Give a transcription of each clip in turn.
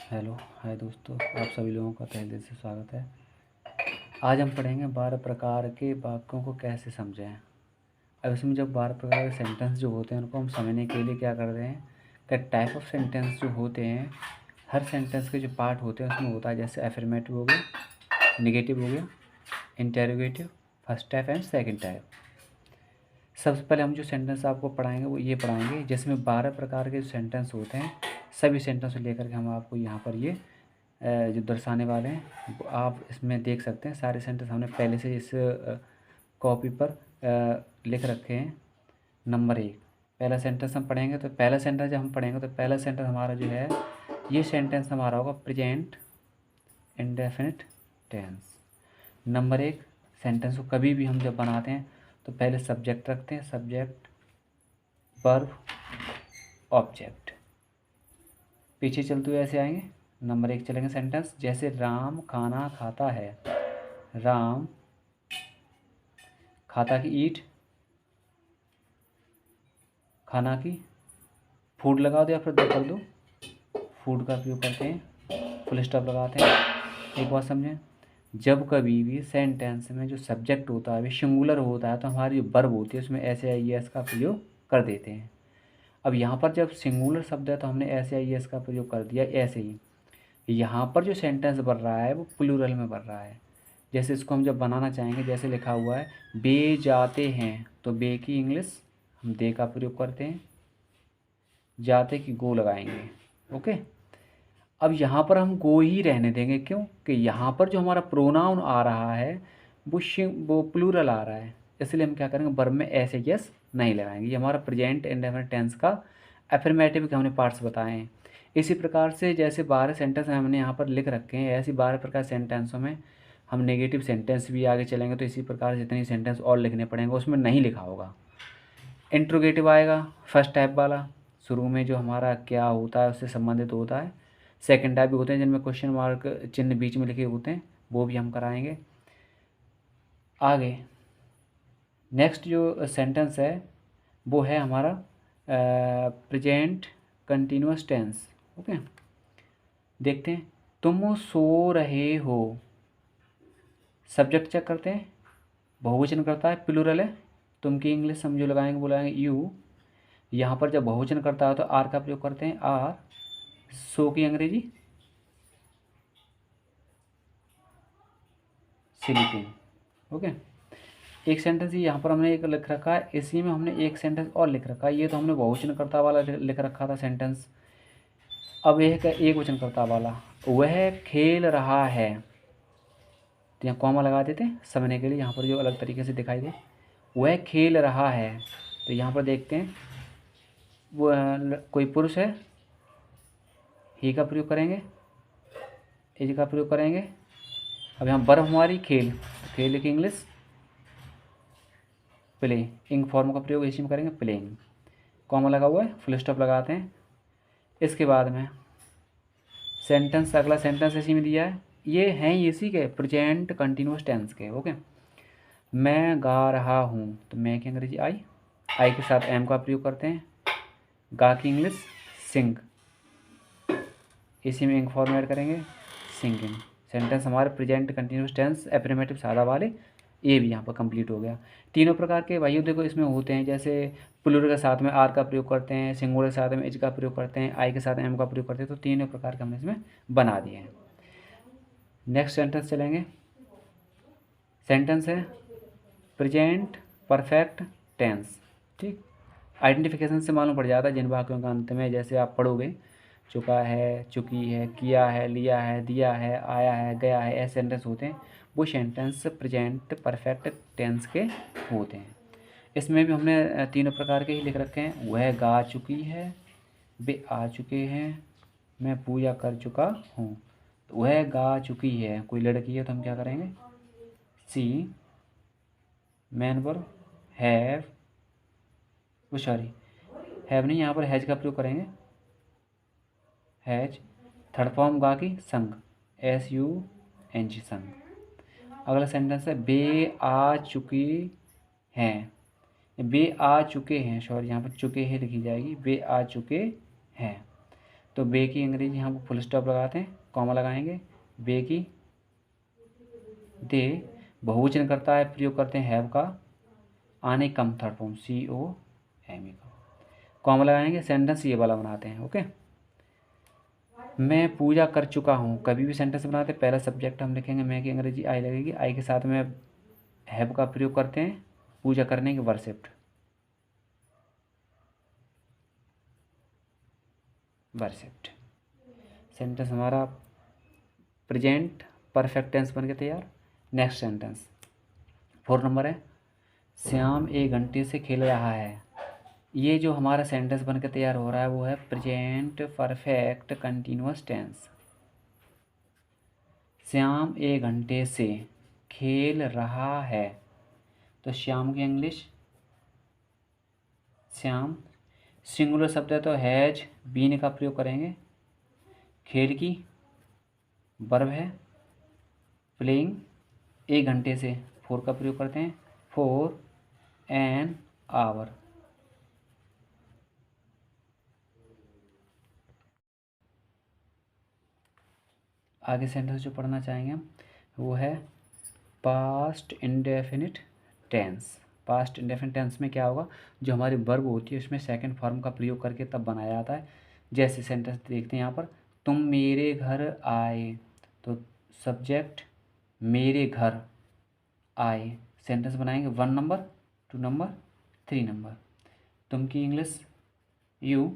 Hello hi दोस्तों, आप सभी लोगों का तहे दिल से स्वागत है। आज हम पढ़ेंगे 12 प्रकार के वाक्यों को कैसे समझें। अब इसमें जब 12 प्रकार के सेंटेंस जो होते हैं उनको हम समझने के लिए क्या करते हैं कि टाइप ऑफ सेंटेंस जो होते हैं, हर सेंटेंस के जो पार्ट होते हैं उसमें होता है। जैसे एफर्मेटिव हो गया, नेगेटिव हो गया, interrogative, first type and second type. सबसे पहले हम जो सेंटेंस आपको पढ़ाएंगे वो ये पढ़ाएंगे जिसमें 12 प्रकार के जो सेंटेंस होते हैं, सभी सेंटेंस को लेकर के हम आपको यहाँ पर ये जो दर्शाने वाले हैं वो आप इसमें देख सकते हैं। सारे सेंटेंस हमने पहले से इस कॉपी पर लिख रखे हैं। नंबर 1 पहला सेंटेंस हम पढ़ेंगे। तो पहला सेंटेंस जब हम पढ़ेंगे तो पहला सेंटेंस हमारा जो है ये सेंटेंस हमारा होगा present indefinite tense. Number 1 sentence को कभी भी हम जब बनाते हैं तो पहले सब्जेक्ट रखते हैं, सब्जेक्ट वर्ब ऑब्जेक्ट। पीछे चलते हुए ऐसे आएंगे। नंबर 1 चलेंगे सेंटेंस, जैसे राम खाना खाता है। राम खाता की ईट, खाना की फूड लगा दो या फिर दो कर दो, फूड का प्रयोग करते हैं, फुल स्टॉप लगाते हैं। एक बात समझें, जब कभी भी सेंटेंस में जो सब्जेक्ट होता है वो सिंगुलर होता है तो हमारी जो वर्ब होती है उसमें ऐसे आई एस का प्रयोग कर देते हैं। अब यहाँ पर जब सिंगुलर शब्द है तो हमने ऐसे आई एस का प्रयोग कर दिया। ऐसे ही यहाँ पर जो सेंटेंस बन रहा है वो प्लूरल में बन रहा है। जैसे इसको हम जब बनाना चाहेंगे, जैसे लिखा हुआ है बे जाते हैं, तो बे की इंग्लिश हम दे का प्रयोग करते हैं, जाते की गो लगाएंगे। ओके, अब यहाँ पर हम गो ही रहने देंगे। क्यों? कि यहाँ पर जो हमारा प्रोनाउन आ रहा है वो प्लूरल आ रहा है, इसलिए हम क्या करेंगे, वर्ब में ऐसे यस नहीं लगाएंगे। ये हमारा प्रेजेंट इंडेफिनिट टेंस का एफर्मेटिव के हमने पार्ट्स बताए हैं। इसी प्रकार से जैसे 12 सेंटेंस हमने यहाँ पर लिख रखे हैं, ऐसी 12 प्रकार सेंटेंसों में हम नेगेटिव सेंटेंस भी आगे चलेंगे तो इसी प्रकार से जितने सेंटेंस और लिखने पड़ेंगे उसमें नहीं लिखा होगा। इंट्रोगेटिव आएगा फर्स्ट टाइप वाला, शुरू में जो हमारा क्या होता है उससे संबंधित होता है। सेकंड टाइप भी होते हैं जिनमें क्वेश्चन मार्क चिन्ह बीच में लिखे होते हैं, वो भी हम कराएंगे आगे। नेक्स्ट जो सेंटेंस है वो है हमारा प्रेजेंट कंटिन्यूअस टेंस। ओके, देखते हैं। तुम सो रहे हो, सब्जेक्ट चेक करते हैं, बहुवचन करता है, प्लूरल है, तुम की इंग्लिश समझो लगाएंगे, बोलाएंगे यू। यहाँ पर जब बहुवचन करता है तो आर का प्रयोग करते हैं, आर। सो की अंग्रेजी स्लीपिंग। ओके, एक सेंटेंस ही यहाँ पर हमने एक लिख रखा है, इसी में हमने एक सेंटेंस और लिख रखा है। ये तो हमने बहुवचन करता वाला लिख रखा था सेंटेंस। अब यह है एक वचन करता वाला, वह खेल रहा है, तो यहाँ कॉमा लगा देते हैं समझने के लिए, यहाँ पर जो अलग तरीके से दिखाई दे। वह खेल रहा है, तो यहाँ पर देखते हैं वो कोई पुरुष है, ही का प्रयोग करेंगे, इज का प्रयोग करेंगे। अब यहाँ वर्ब हमारी खेल, खेल की इंग्लिश प्ले, इंग फॉर्म का प्रयोग इसी में करेंगे, प्लेइंग। कॉमा लगा हुआ है, फुल स्टॉप लगाते हैं। इसके बाद में सेंटेंस, अगला सेंटेंस इसी में दिया है, ये हैं इसी के प्रेजेंट कंटिन्यूअस टेंस के। ओके, मैं गा रहा हूँ, तो मैं की अंग्रेजी आई, आई के साथ एम का प्रयोग करते हैं, गा की इंग्लिश सिंग, इसी में इंग फॉर्म ऐड करेंगे, सिंगिंग। सेंटेंस हमारे प्रेजेंट कंटिन्यूअस टेंस एफर्मेटिव सादा वाले ये भी यहाँ पर कंप्लीट हो गया। तीनों प्रकार के भाइयों देखो इसमें होते हैं, जैसे प्लूरल के साथ में आर का प्रयोग करते हैं, सिंगुलर के साथ में इज का प्रयोग करते हैं, आई के साथ एम का प्रयोग करते हैं, तो तीनों प्रकार के हमने इसमें बना दिए हैं। नेक्स्ट सेंटेंस चलेंगे। सेंटेंस है प्रेजेंट परफेक्ट टेंस। ठीक, आइडेंटिफिकेशन से मालूम पड़ जाता है जिन वाक्यों का अंत में, जैसे आप पढ़ोगे चुका है, चुकी है, किया है, लिया है, दिया है, आया है, गया है, ऐसे सेंटेंस होते हैं, वो सेंटेंस प्रेजेंट परफेक्ट टेंस के होते हैं। इसमें भी हमने तीनों प्रकार के ही लिख रखे हैं, वह गा चुकी है, वे आ चुके हैं, मैं पूजा कर चुका हूँ। तो वह गा चुकी है, कोई लड़की है तो हम क्या करेंगे, सी। मैन वर्ब हैव, वो सॉरी हैव नहीं, यहाँ पर हैज का प्रयोग करेंगे, हैज। थर्ड फॉर्म गा की संग, SUNG संग। अगला सेंटेंस है बे आ चुकी हैं, बे आ चुके हैं, सॉरी यहाँ पर चुके हैं लिखी जाएगी, बे आ चुके हैं। तो बे की अंग्रेजी यहाँ पर फुल स्टॉप लगाते हैं, कॉमा लगाएंगे। बे की दे बहुवचन करता है, प्रयोग करते हैं हैव का, आने कम थर्ड फॉर्म COME का, कॉमा लगाएंगे। सेंटेंस ये वाला बनाते हैं। ओके, मैं पूजा कर चुका हूँ। कभी भी सेंटेंस बनाते हैं पहला सब्जेक्ट हम लिखेंगे, मैं की अंग्रेजी आई लगेगी, आई के साथ में हैव का प्रयोग करते हैं पूजा करने के वर्शिप्ड, वर्शिप्ड। सेंटेंस हमारा प्रेजेंट परफेक्ट टेंस बन के तैयार। नेक्स्ट सेंटेंस 4 नंबर है, श्याम 1 घंटे से खेल रहा है। ये जो हमारा सेंटेंस बन के तैयार हो रहा है वो है present perfect continuous tense. Shyam 1 घंटे से खेल रहा है, तो श्याम की इंग्लिश श्याम। सिंगुलर शब्द है तो हैज बीन का प्रयोग करेंगे। खेल की वर्ब है। प्लेइंग 1 घंटे से 4 का प्रयोग करते हैं, फॉर एन आवर। आगे सेंटेंस जो पढ़ना चाहेंगे हम वो है past indefinite tense. Past indefinite tense में क्या होगा, जो हमारी वर्ब होती है उसमें सेकंड फॉर्म का प्रयोग करके तब बनाया जाता है। जैसे सेंटेंस देखते हैं यहाँ पर, तुम मेरे घर आए, तो सब्जेक्ट मेरे घर आए, सेंटेंस बनाएंगे 1 नंबर 2 नंबर 3 नंबर। तुम की इंग्लिश यू,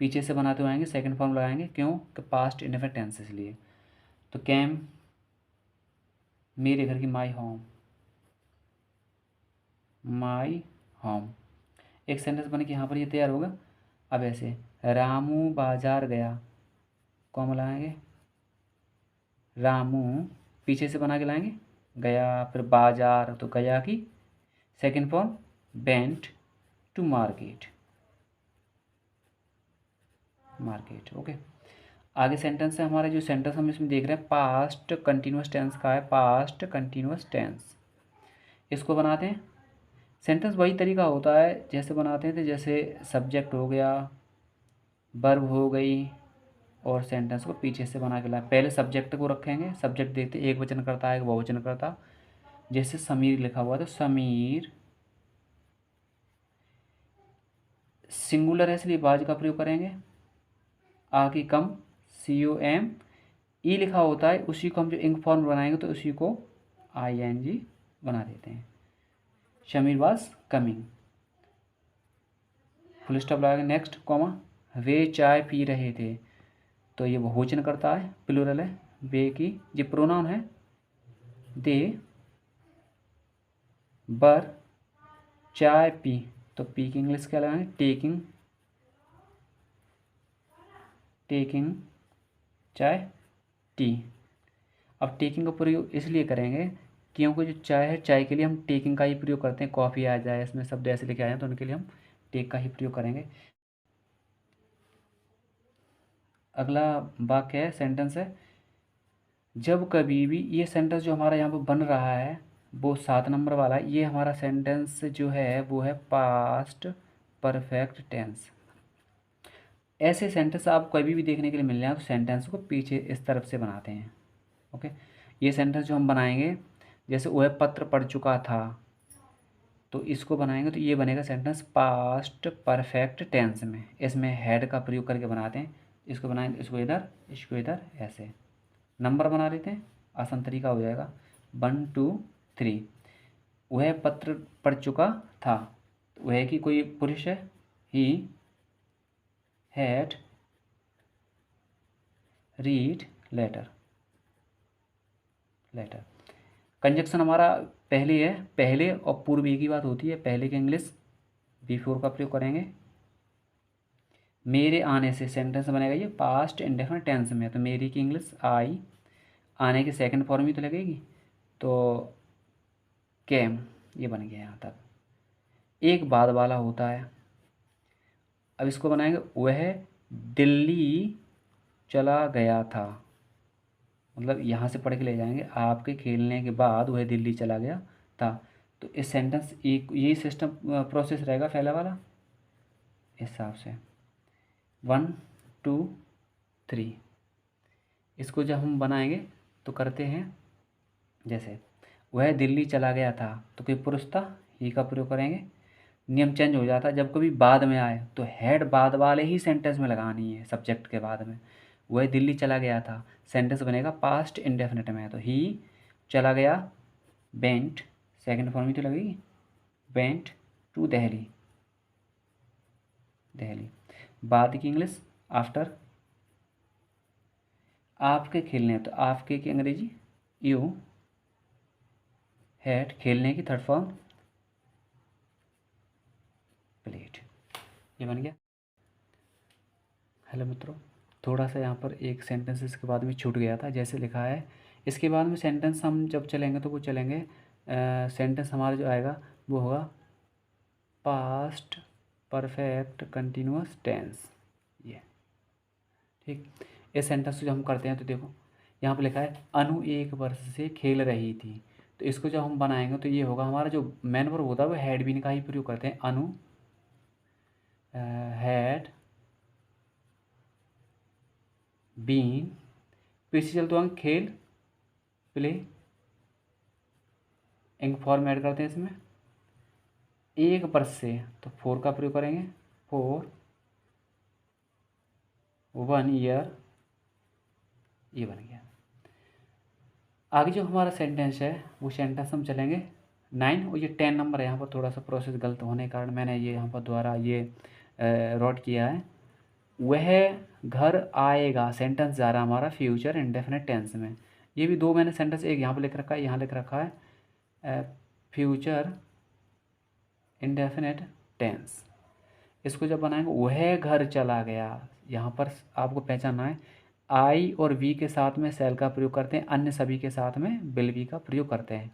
पीछे से बनाते हुए आएंगे, सेकंड फॉर्म लगाएंगे, क्यों कि पास्ट इंडेफिनिट टेंस इसलिए। तो कैम मेरे घर की, माई होम, माई होम। एक सेंटेंस बन के यहाँ पर ये तैयार होगा। अब ऐसे रामू बाजार गया, कौन लगाएंगे, रामू पीछे से बना के लाएंगे गया, फिर बाजार तो गया की second form went to market, market. Okay, आगे सेंटेंस है हमारा, जो सेंटेंस हम इसमें देख रहे हैं पास्ट कंटिन्यूअस टेंस का है, पास्ट कंटिन्यूअस टेंस। इसको बनाते हैं, सेंटेंस वही तरीका होता है जैसे बनाते थे, जैसे सब्जेक्ट हो गया, वर्ब हो गई, और सेंटेंस को पीछे से बना के लाए। पहले सब्जेक्ट को रखेंगे, सब्जेक्ट देखते एक वचन करता है एक बहुवचन करता। जैसे समीर लिखा हुआ तो समीर सिंगुलर है इसलिए बाज का प्रयोग करेंगे। आ की कम COM, ई लिखा होता है उसी को हम जो इंक फॉर्म बनाएंगे तो उसी को ING बना देते हैं। Shamir was coming, full stop लगाएंगे। नेक्स्ट कॉमा, वे चाय पी रहे थे, तो ये बहुवचन करता है, प्लूरल है। वे की ये प्रोनाउन है। दे बर चाय पी, तो पी की इंग्लिश क्या लगाएंगे, टेकिंग, टेकिंग चाय टी। अब टेकिंग का प्रयोग इसलिए करेंगे क्योंकि जो चाय है, चाय के लिए हम टेकिंग का ही प्रयोग करते हैं। कॉफ़ी आ जाए इसमें शब्द ऐसे लिखे आए हैं तो उनके लिए हम टेक का ही प्रयोग करेंगे। अगला वाक्य है, सेंटेंस है, जब कभी भी, ये सेंटेंस जो हमारा यहाँ पर बन रहा है वो 7 नंबर वाला है। ये हमारा सेंटेंस जो है वो है पास्ट परफेक्ट टेंस। ऐसे सेंटेंस आप कभी भी देखने के लिए मिल जाए तो सेंटेंस को पीछे इस तरफ से बनाते हैं। ओके, ये सेंटेंस जो हम बनाएंगे, जैसे वह पत्र पढ़ चुका था, तो इसको बनाएंगे तो ये बनेगा सेंटेंस पास्ट परफेक्ट टेंस में। इसमें हैड का प्रयोग करके बनाते हैं। इसको बनाएंगे, इसको इधर ऐसे नंबर बना लेते हैं, आसान तरीका हो जाएगा। 1 2 3। वह पत्र पढ़ चुका था, वह की कोई पुरुष है, he had read letter, letter. Conjunction हमारा पहले है, पहले और पूर्व एक ही बात होती है। पहले की इंग्लिश बिफोर का प्रयोग करेंगे। मेरे आने से सेंटेंस बनेगा ये पास्ट इंडेफिनिट टेंस में, तो मेरी की इंग्लिश आई, आने की सेकंड फॉर्म ही तो लगेगी, तो केम, ये बन गया यहाँ तक। एक बाद वाला होता है। अब इसको बनाएंगे, वह दिल्ली चला गया था, मतलब यहाँ से पढ़ के ले जाएंगे, आपके खेलने के बाद वह दिल्ली चला गया था। तो इस सेंटेंस एक यही सिस्टम प्रोसेस रहेगा पहला वाला, इस हिसाब से 1 2 3। इसको जब हम बनाएंगे तो करते हैं, जैसे वह दिल्ली चला गया था, तो कोई पुरुष था, ही का प्रयोग करेंगे। नियम चेंज हो जाता है, जब कभी बाद में आए तो हेड बाद वाले ही सेंटेंस में लगानी है, सब्जेक्ट के बाद में। वह दिल्ली चला गया था, सेंटेंस बनेगा पास्ट इंडेफिनिट में, तो ही चला गया, वेंट, सेकंड फॉर्म ही तो लगेगी, वेंट टू दिल्ली, दिल्ली। बाद की इंग्लिश आफ्टर। आपके खेलने, तो आपके की अंग्रेजी यू हैड, खेलने की थर्ड फॉर्म प्लेट। ये बन गया। हेलो मित्रों, थोड़ा सा यहाँ पर एक सेंटेंस इसके बाद में छूट गया था, जैसे लिखा है इसके बाद में सेंटेंस हम जब चलेंगे तो वो चलेंगे, सेंटेंस हमारा जो आएगा वो होगा पास्ट परफेक्ट कंटिन्यूअस टेंस। ये ठीक। इस सेंटेंस को जब हम करते हैं तो देखो यहाँ पर लिखा है अनु 1 वर्ष से खेल रही थी, तो इसको जब हम बनाएंगे तो ये होगा, हमारा जो मेन वर्ब होता है वो हैड बीन का ही प्रयोग करते हैं। अनु हैड बीन, पीछे चल तो हम खेल, प्ले, इंक फॉर्म ऐड करते हैं इसमें। 1 वर्ष से, तो 4 का प्रयोग करेंगे, 4 1 ईयर, ये बन गया। आगे जो हमारा सेंटेंस है वो सेंटेंस हम चलेंगे 9, और ये 10 नंबर है। यहाँ पर थोड़ा सा प्रोसेस गलत होने के कारण मैंने ये यहाँ पर द्वारा ये नोट किया है। वह घर आएगा, सेंटेंस जा रहा है हमारा फ्यूचर इंडेफिनिट टेंस में। ये भी दो मैंने सेंटेंस, एक यहाँ पर लिख रखा है, यहाँ लिख रखा है फ्यूचर इंडेफिनिट टेंस। इसको जब बनाएंगे वह घर चला गया, यहाँ पर आपको पहचानना है आई और वी के साथ में सेल का प्रयोग करते हैं, अन्य सभी के साथ में विल बी का प्रयोग करते हैं।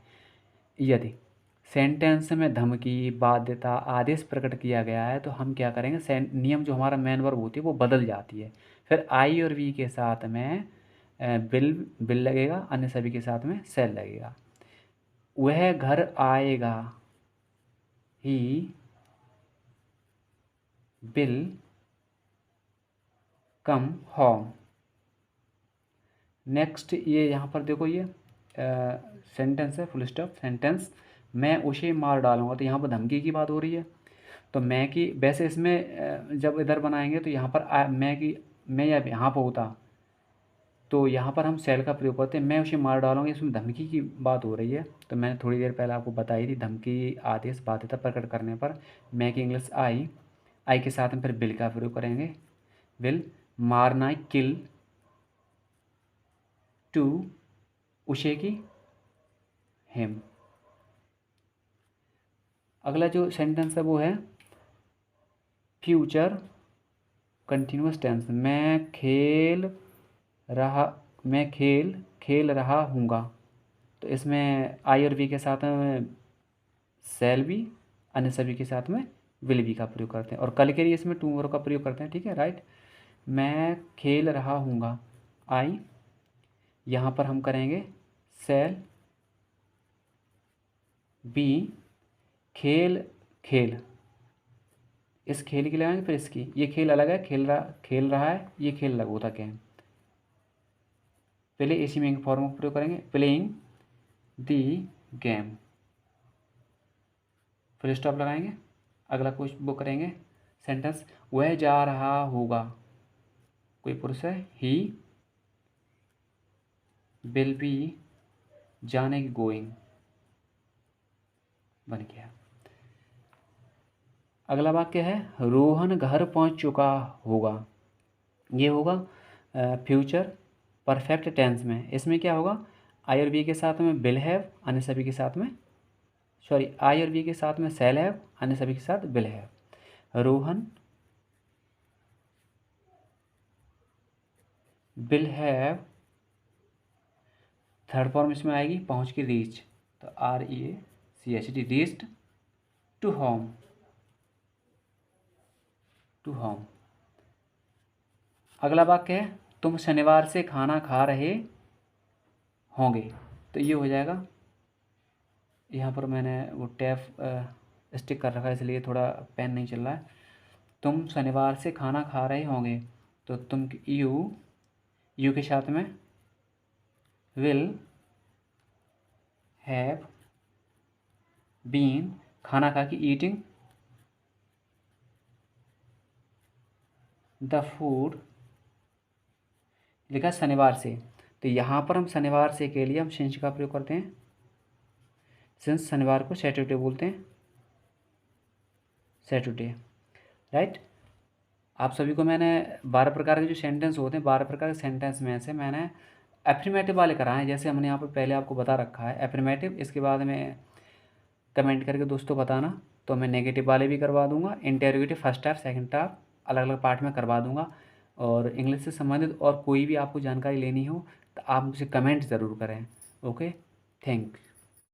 यदि सेंटेंस में धमकी, बाध्यता, आदेश प्रकट किया गया है तो हम क्या करेंगे, नियम जो हमारा मेन वर्ब होती है वो बदल जाती है। फिर आई और वी के साथ में बिल लगेगा, अन्य सभी के साथ में सेल लगेगा। वह घर आएगा, he will come home. Next ये यहाँ पर देखो, ये सेंटेंस है, फुल स्टॉप सेंटेंस। मैं उसे मार डालूंगा, तो यहाँ पर धमकी की बात हो रही है, तो मैं की, वैसे इसमें जब इधर बनाएंगे तो यहाँ पर मैं या यहाँ पर होता तो यहाँ पर हम सेल का प्रयोग करते हैं। मैं उसे मार डालूंगा, इसमें धमकी की बात हो रही है, तो मैंने थोड़ी देर पहले आपको बताई थी, धमकी, आदेश, बाध्यता प्रकट करने पर मैं की इंग्लिश आई के साथ में फिर विल का प्रयोग करेंगे। विल मारना, किल, टू उसे की हिम। अगला जो सेंटेंस है वो है फ्यूचर कंटिन्यूअस टेंस। मैं खेल रहा हूँगा, तो इसमें आई और वी के साथ में सेल भी, अन्य सभी के साथ में विल बी का प्रयोग करते हैं, और कल के लिए इसमें टुमारो का प्रयोग करते हैं। ठीक है, राइट। मैं खेल रहा हूँगा, आई, यहाँ पर हम करेंगे सेल बी, खेल, इस खेल की लगाएंगे, फिर इसकी, ये खेल अलग है, खेल रहा है, ये खेल अलग होता क्या है। पहले इसी में फॉर्म का प्रयोग करेंगे, प्लेइंग दी गेम, फिर स्टॉप लगाएंगे। अगला कुछ वो करेंगे सेंटेंस, वह जा रहा होगा, कोई पुरुष है, ही विल बी, जाने की, गोइंग, बन गया। अगला वाक्य है रोहन घर पहुंच चुका होगा, ये होगा फ्यूचर परफेक्ट टेंस में। इसमें क्या होगा, आई और वी के साथ में विल हैव, अन्य सभी के साथ में, सॉरी, आई और वी के साथ में सेल हैव, अन्य सभी के साथ will have. Rohan will have, third form इसमें आएगी पहुंच की, रीच, तो REACHD, reached to home, to home. अगला वाक्य है तुम शनिवार से खाना खा रहे होंगे, तो ये हो जाएगा, यहाँ पर मैंने वो टैप स्टिक कर रखा है इसलिए थोड़ा पेन नहीं चल रहा है। तुम शनिवार से खाना खा रहे होंगे, तो तुम, यू यू के साथ में विल हैव बीन, खाना खा के ईटिंग द फूड, लिखा शनिवार से। तो यहाँ पर हम शनिवार से के लिए हम सिंस का प्रयोग करते हैं, सिंस शनिवार को सैटरडे बोलते हैं, सैटरडे, राइट। आप सभी को मैंने 12 प्रकार के जो सेंटेंस होते हैं, 12 प्रकार के सेंटेंस में से मैंने एफर्मेटिव वाले कराए हैं, जैसे हमने यहाँ पर पहले आपको बता रखा है एफर्मेटिव। इसके बाद में कमेंट करके दोस्तों बताना, तो मैं नेगेटिव वाले भी करवा दूंगा। Interrogative first half second half अलग अलग पार्ट में करवा दूंगा। और इंग्लिश से संबंधित और कोई भी आपको जानकारी लेनी हो तो आप मुझे कमेंट ज़रूर करें। Okay, thank